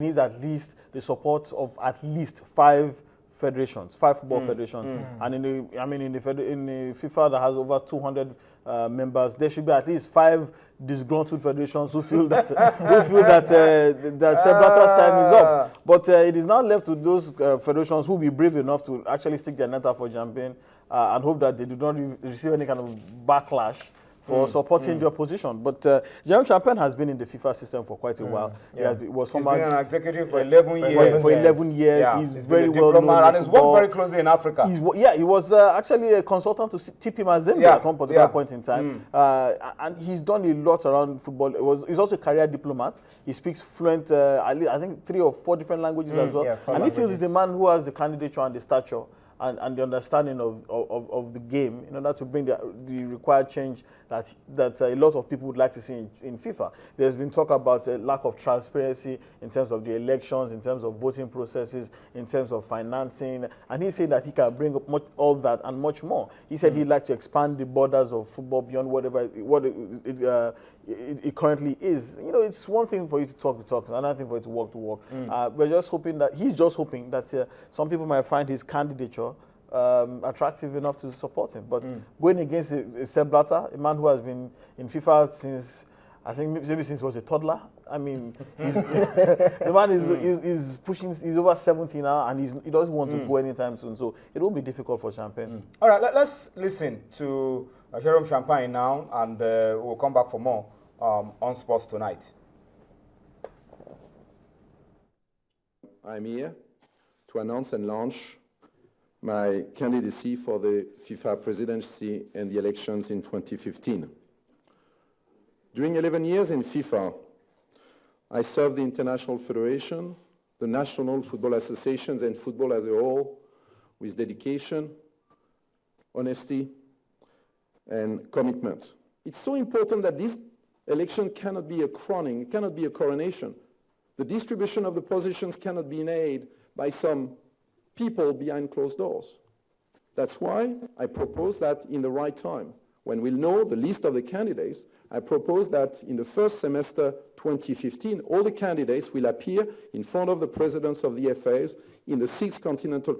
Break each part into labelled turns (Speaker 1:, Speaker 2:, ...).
Speaker 1: needs at least the support of at least five federations, five football federations. And in the FIFA that has over 200 members, there should be at least five disgruntled federations who feel that that Sepp Blatter's time is up. But it is now left to those federations who will be brave enough to actually stick their neck out for Champaigne and hope that they do not receive any kind of backlash for supporting their position. But Jérôme Champagne has been in the FIFA system for quite a while.
Speaker 2: Yeah.
Speaker 1: He's
Speaker 2: been an executive for 11 years.
Speaker 1: For 11 years. Yeah. He's very well known.
Speaker 2: And he's worked very closely in Africa.
Speaker 1: He was actually a consultant to TP Mazembe at one particular point in time. And he's done a lot around football. He's also a career diplomat. He speaks fluent, I think 3 or 4 different languages as well. And he feels he's the man who has the candidature and the stature and the understanding of the game in order to bring the required change that a lot of people would like to see in FIFA. There's been talk about a lack of transparency in terms of the elections, in terms of voting processes, in terms of financing, and he said that he can bring up all that and much more. He said he'd like to expand the borders of football beyond what it currently is. You know, it's one thing for you to talk, another thing for you to walk. We're just hoping that he's just hoping that some people might find his candidature attractive enough to support him. But going against Sepp Blatter, a man who has been in FIFA since, I think maybe since he was a toddler. I mean, the man is pushing, he's over 70 now, and he doesn't want to go anytime soon. So it will be difficult for Champagne.
Speaker 2: All right, let's listen to Jérôme Champagne now, and we'll come back for more on Sports Tonight.
Speaker 3: I'm here to announce and launch my candidacy for the FIFA Presidency and the elections in 2015. During 11 years in FIFA, I served the International Federation, the national football associations, and football as a whole with dedication, honesty, and commitment. It's so important that this election cannot be a crowning, it cannot be a coronation. The distribution of the positions cannot be made by some people behind closed doors. That's why I propose that in the right time, when we'll know the list of the candidates, I propose that in the first semester 2015, all the candidates will appear in front of the presidents of the FAs in the 6 continental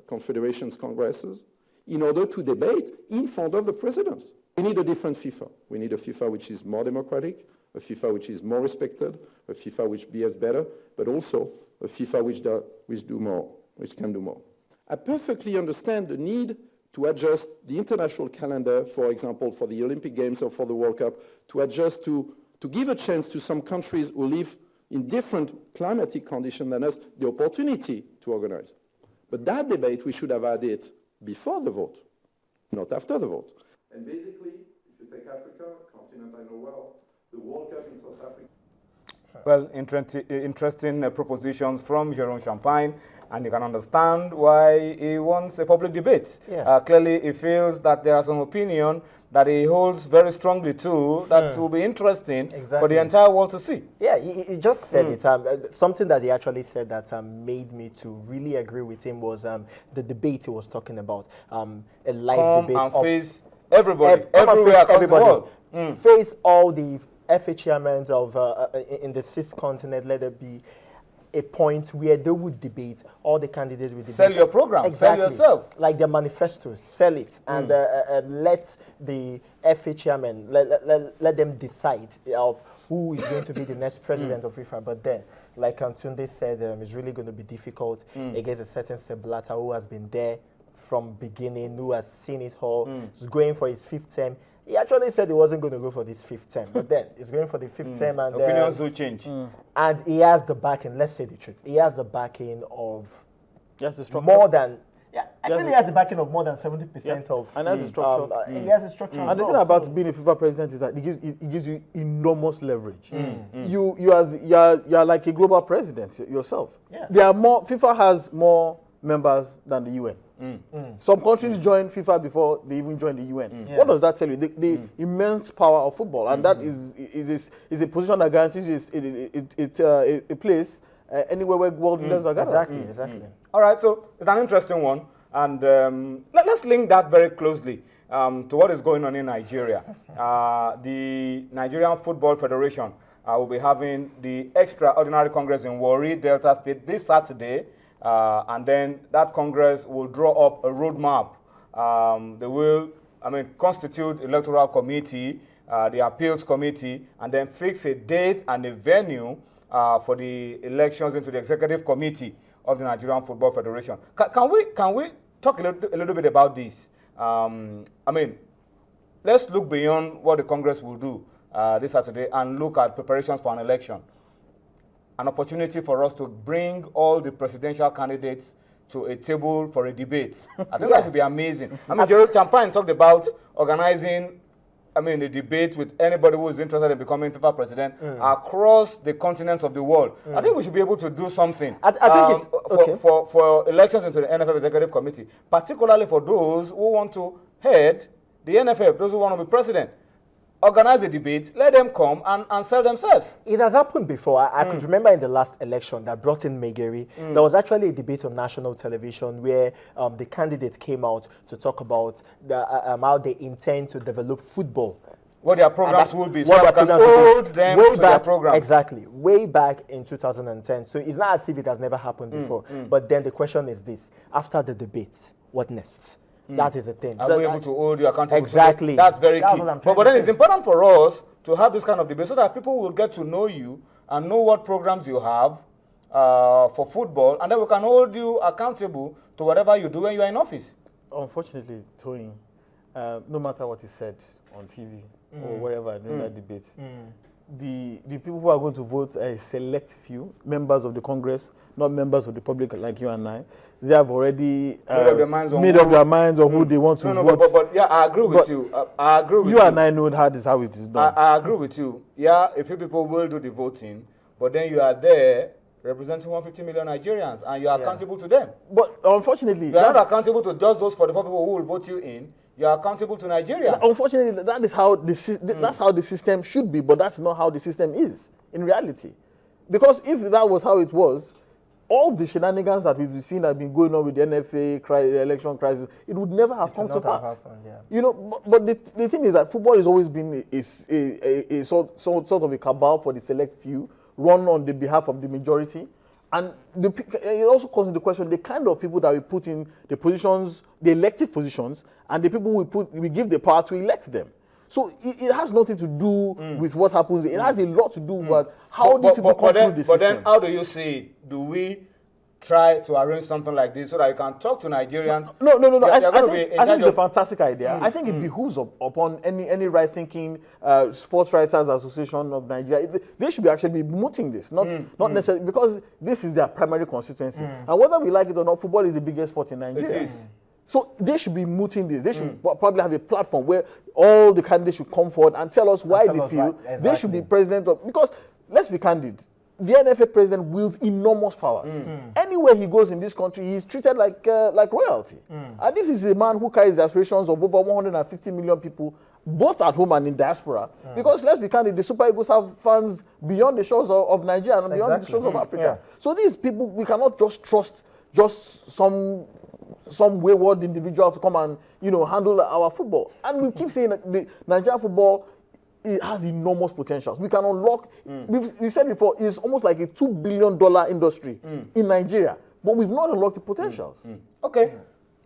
Speaker 3: confederations congresses in order to debate in front of the presidents. We need a different FIFA. We need a FIFA which is more democratic, a FIFA which is more respected, a FIFA which behaves better, but also a FIFA which can do more. I perfectly understand the need to adjust the international calendar, for example, for the Olympic Games or for the World Cup, to adjust to give a chance to some countries who live in different climatic conditions than us, the opportunity to organize. But that debate, we should have had it before the vote, not after the vote. And basically, if you take Africa, a continent I know well, the World Cup in South Africa.
Speaker 2: Well, interesting propositions from Jérôme Champagne, and you can understand why he wants a public debate. Yeah. Clearly, he feels that there are some opinion that he holds very strongly to that will be interesting for the entire world to see.
Speaker 4: Yeah, he just said it. Something that he actually said that made me to really agree with him was the debate he was talking about. A live debate.
Speaker 2: And face everybody, everywhere across the world.
Speaker 4: Face all the FA chairmen of in the 6th continent. Let it be a point where they would debate, all the candidates would debate.
Speaker 2: Sell your program, sell yourself.
Speaker 4: Like their manifestos, sell it, and let the FA chairman, let them decide of who is going to be the next president of FIFA. But then, like Tunde said, it's really going to be difficult against a certain Sepp Blatter who has been there from beginning, who has seen it all, is going for his 5th term. He actually said he wasn't going to go for this 5th term, but then he's going for the 5th term. And
Speaker 2: opinions will change.
Speaker 4: And he has the backing, let's say the truth, he has the backing of
Speaker 1: more
Speaker 4: than, I think he has the backing of more than 70% of.
Speaker 1: And that's the structure.
Speaker 4: He has a structure.
Speaker 1: And the thing about being a FIFA president is that it gives you enormous leverage. You are like a global president yourself. Yeah. FIFA has more members than the UN. Some countries join FIFA before they even join the UN. What does that tell you? The immense power of football, and that is a position that guarantees a place anywhere where world leaders are gathered.
Speaker 4: Exactly.
Speaker 2: All right, so it's an interesting one, and let's link that very closely to what is going on in Nigeria. The Nigerian Football Federation will be having the extraordinary Congress in Warri, Delta State, this Saturday. And then that Congress will draw up a roadmap. They will, constitute electoral committee, the appeals committee, and then fix a date and a venue for the elections into the executive committee of the Nigerian Football Federation. Can we talk a little bit about this? Let's look beyond what the Congress will do this Saturday and look at preparations for an election. An opportunity for us to bring all the presidential candidates to a table for a debate. I think that would be amazing. Jérôme Champagne talked about organizing a debate with anybody who is interested in becoming FIFA president across the continents of the world. I think we should be able to do something
Speaker 4: I think it's okay.
Speaker 2: for elections into the NFF Executive Committee, particularly for those who want to head the NFF, those who want to be president. Organize a debate, let them come and sell themselves.
Speaker 4: It has happened before. I could remember in the last election that brought in Megeri, there was actually a debate on national television where the candidate came out to talk about how they intend to develop football.
Speaker 2: What their programs will be, so they can hold them to their programs.
Speaker 4: Exactly, way back in 2010. So it's not as if it has never happened before. But then the question is this, after the debate, what next? That is the thing.
Speaker 2: Are we able to hold you accountable?
Speaker 4: Exactly.
Speaker 2: That's very key. But then it's important for us to have this kind of debate so that people will get to know you and know what programs you have for football, and then we can hold you accountable to whatever you do when you are in office.
Speaker 1: Unfortunately, Tony, no matter what is said on TV or wherever in that debate, the people who are going to vote are a select few members of the Congress, not members of the public like you and I. They have already made up their minds on who they want to vote.
Speaker 2: But yeah, I agree with you. I agree with you.
Speaker 1: You and I know how it is done.
Speaker 2: I agree with you. Yeah, a few people will do the voting, but then you are there representing 150 million Nigerians, and you are accountable to them.
Speaker 1: But unfortunately,
Speaker 2: you are not accountable to just those 44 people who will vote you in. You are accountable to Nigerians.
Speaker 1: Unfortunately, that is how that's how the system should be, but that's not how the system is in reality. Because if that was how it was, all the shenanigans that we've seen have been going on with the NFA election crisis, it would never have come to pass. You know, but the thing is that football has always been a sort of a cabal for the select few, run on the behalf of the majority. And it also calls into question the kind of people that we put in the positions, the elective positions, and the people we give the power to elect them. So it has nothing to do with what happens. It has a lot to do with how these people come through the system.
Speaker 2: But then how do you see it? Do we try to arrange something like this so that you can talk to Nigerians?
Speaker 1: No. I think it's a fantastic idea. I think it behooves upon any right-thinking sports writers association of Nigeria. They should actually be mooting this, not necessarily, because this is their primary constituency. And whether we like it or not, football is the biggest sport in Nigeria.
Speaker 2: It is.
Speaker 1: So they should be mooting this. They should probably have a platform where all the candidates should come forward and tell us why they feel they should be president of. Because let's be candid, the NFA president wields enormous powers. Anywhere he goes in this country, he's treated like royalty. And this is a man who carries the aspirations of over 150 million people, both at home and in diaspora. Because let's be candid, the Super Eagles have fans beyond the shores of Nigeria and beyond the shores of Africa. So these people, we cannot just trust some wayward individual to come and handle our football. And we keep saying that the Nigerian football, it has enormous potentials. We can unlock, we said before, it's almost like a $2 billion industry in Nigeria, but we've not unlocked the potentials.
Speaker 2: Okay,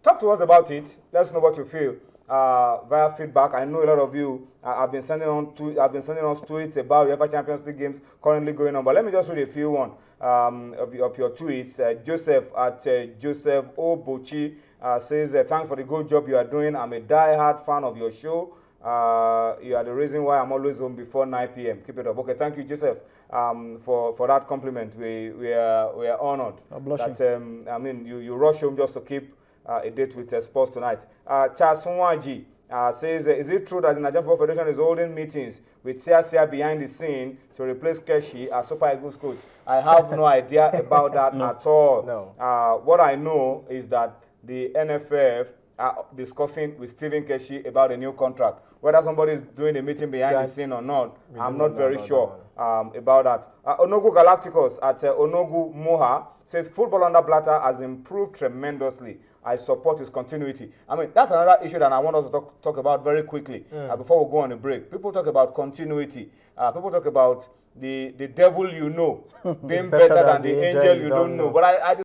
Speaker 2: talk to us about it. Let us know what you feel via feedback. I know a lot of you have been sending us tweets about UEFA Champions League games currently going on, but let me just read a few of your tweets. Joseph at Joseph Obochi says, thanks for the good job you are doing. I'm a die-hard fan of your show. You are the reason why I'm always home before 9 p.m. Keep it up. Okay, thank you, Joseph, for that compliment. We are honored. That you rush home just to keep a date with Sports Tonight. Charles Nwaji says, is it true that the Nigerian Football Federation is holding meetings with Sia behind the scene to replace Keshi as Super Eagles coach? I have no idea about that at all. No. What I know is that the NFF are discussing with Stephen Keshi about a new contract. Whether somebody is doing a meeting behind the scene or not, I'm not very sure about that. Onogu Galacticos at Onogu Moha says, football under Blatter has improved tremendously. I support his continuity. I mean, that's another issue that I want us to talk about very quickly before we go on a break. People talk about continuity. People talk about the devil you know being better than the angel you don't know. But I